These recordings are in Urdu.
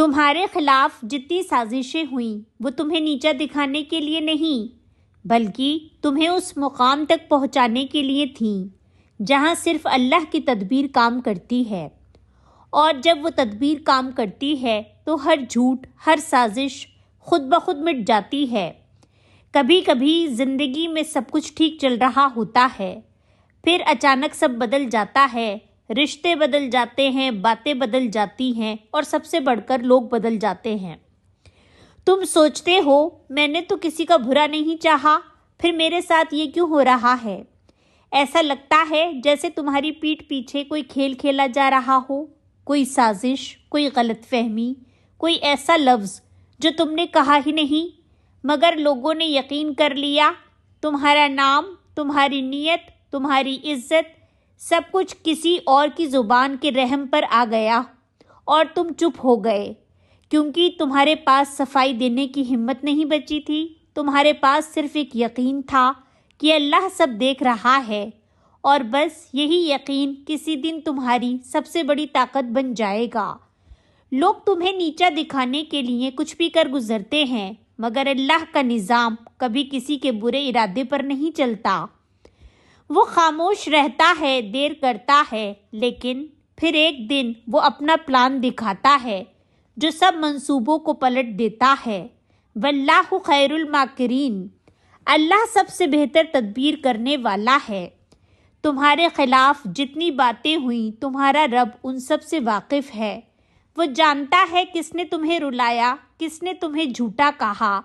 تمہارے خلاف جتنی سازشیں ہوئیں وہ تمہیں نیچا دکھانے کے لیے نہیں بلکہ تمہیں اس مقام تک پہنچانے کے لیے تھیں جہاں صرف اللہ کی تدبیر کام کرتی ہے، اور جب وہ تدبیر کام کرتی ہے تو ہر جھوٹ، ہر سازش خود بخود مٹ جاتی ہے۔ کبھی کبھی زندگی میں سب کچھ ٹھیک چل رہا ہوتا ہے، پھر اچانک سب بدل جاتا ہے، رشتے بدل جاتے ہیں، باتیں بدل جاتی ہیں، اور سب سے بڑھ کر لوگ بدل جاتے ہیں۔ تم سوچتے ہو میں نے تو کسی کا برا نہیں چاہا، پھر میرے ساتھ یہ کیوں ہو رہا ہے؟ ایسا لگتا ہے جیسے تمہاری پیٹھ پیچھے کوئی کھیل کھیلا جا رہا ہو، کوئی سازش، کوئی غلط فہمی، کوئی ایسا لفظ جو تم نے کہا ہی نہیں مگر لوگوں نے یقین کر لیا۔ تمہارا نام، تمہاری نیت، تمہاری عزت، سب کچھ کسی اور کی زبان کے رحم پر آ گیا اور تم چپ ہو گئے، کیونکہ تمہارے پاس صفائی دینے کی ہمت نہیں بچی تھی۔ تمہارے پاس صرف ایک یقین تھا کہ اللہ سب دیکھ رہا ہے، اور بس یہی یقین کسی دن تمہاری سب سے بڑی طاقت بن جائے گا۔ لوگ تمہیں نیچا دکھانے کے لیے کچھ بھی کر گزرتے ہیں، مگر اللہ کا نظام کبھی کسی کے برے ارادے پر نہیں چلتا۔ وہ خاموش رہتا ہے، دیر کرتا ہے، لیکن پھر ایک دن وہ اپنا پلان دکھاتا ہے جو سب منصوبوں کو پلٹ دیتا ہے۔ واللہ خیر الماکرین، اللہ سب سے بہتر تدبیر کرنے والا ہے۔ تمہارے خلاف جتنی باتیں ہوئیں تمہارا رب ان سب سے واقف ہے۔ وہ جانتا ہے کس نے تمہیں رلایا، کس نے تمہیں جھوٹا کہا،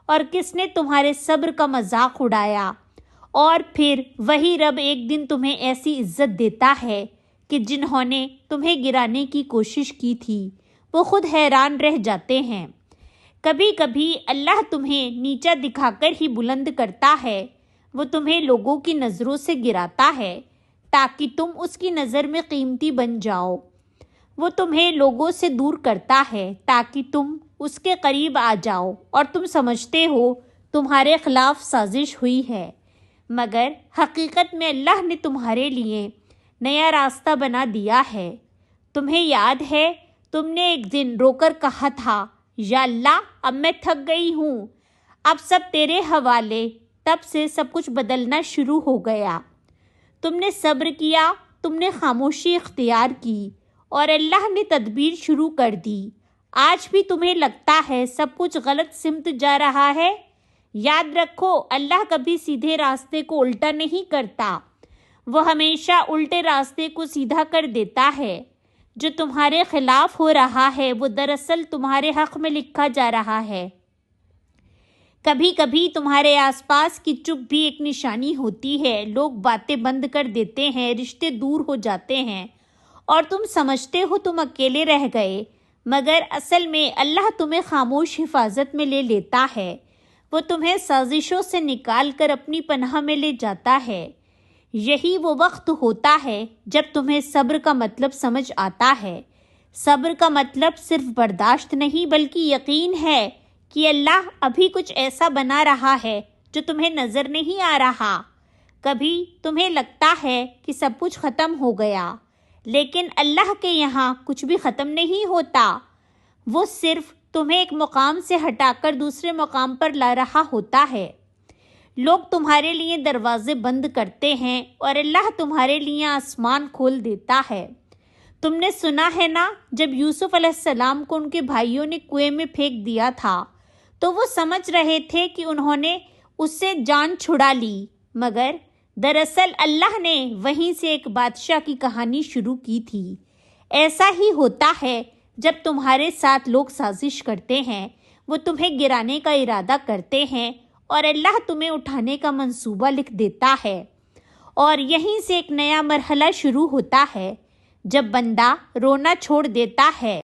اور کس نے تمہارے صبر کا مذاق اڑایا، اور پھر وہی رب ایک دن تمہیں ایسی عزت دیتا ہے کہ جنہوں نے تمہیں گرانے کی کوشش کی تھی وہ خود حیران رہ جاتے ہیں۔ کبھی کبھی اللہ تمہیں نیچا دکھا کر ہی بلند کرتا ہے، وہ تمہیں لوگوں کی نظروں سے گراتا ہے تاکہ تم اس کی نظر میں قیمتی بن جاؤ۔ وہ تمہیں لوگوں سے دور کرتا ہے تاکہ تم اس کے قریب آ جاؤ اور تم سمجھتے ہو تمہارے خلاف سازش ہوئی ہے، مگر حقیقت میں اللہ نے تمہارے لیے نیا راستہ بنا دیا ہے۔ تمہیں یاد ہے تم نے ایک دن رو کر کہا تھا، یا اللہ اب میں تھک گئی ہوں، اب سب تیرے حوالے۔ تب سے سب کچھ بدلنا شروع ہو گیا۔ تم نے صبر کیا، تم نے خاموشی اختیار کی، اور اللہ نے تدبیر شروع کر دی۔ آج بھی تمہیں لگتا ہے سب کچھ غلط سمت جا رہا ہے؟ یاد رکھو اللہ کبھی سیدھے راستے کو الٹا نہیں کرتا، وہ ہمیشہ الٹے راستے کو سیدھا کر دیتا ہے۔ جو تمہارے خلاف ہو رہا ہے وہ دراصل تمہارے حق میں لکھا جا رہا ہے۔ کبھی کبھی تمہارے آس پاس کی چپ بھی ایک نشانی ہوتی ہے۔ لوگ باتیں بند کر دیتے ہیں، رشتے دور ہو جاتے ہیں، اور تم سمجھتے ہو تم اکیلے رہ گئے، مگر اصل میں اللہ تمہیں خاموش حفاظت میں لے لیتا ہے۔ وہ تمہیں سازشوں سے نکال کر اپنی پناہ میں لے جاتا ہے۔ یہی وہ وقت ہوتا ہے جب تمہیں صبر کا مطلب سمجھ آتا ہے۔ صبر کا مطلب صرف برداشت نہیں بلکہ یقین ہے کہ اللہ ابھی کچھ ایسا بنا رہا ہے جو تمہیں نظر نہیں آ رہا۔ کبھی تمہیں لگتا ہے کہ سب کچھ ختم ہو گیا، لیکن اللہ کے یہاں کچھ بھی ختم نہیں ہوتا، وہ صرف تمہیں ایک مقام سے ہٹا کر دوسرے مقام پر لا رہا ہوتا ہے۔ لوگ تمہارے لیے دروازے بند کرتے ہیں اور اللہ تمہارے لیے آسمان کھول دیتا ہے۔ تم نے سنا ہے نا، جب یوسف علیہ السلام کو ان کے بھائیوں نے کنویں میں پھینک دیا تھا تو وہ سمجھ رہے تھے کہ انہوں نے اس سے جان چھڑا لی، مگر دراصل اللہ نے وہیں سے ایک بادشاہ کی کہانی شروع کی تھی۔ ایسا ہی ہوتا ہے جب تمہارے ساتھ لوگ سازش کرتے ہیں، وہ تمہیں گرانے کا ارادہ کرتے ہیں، اور اللہ تمہیں اٹھانے کا منصوبہ لکھ دیتا ہے، اور یہیں سے ایک نیا مرحلہ شروع ہوتا ہے جب بندہ رونا چھوڑ دیتا ہے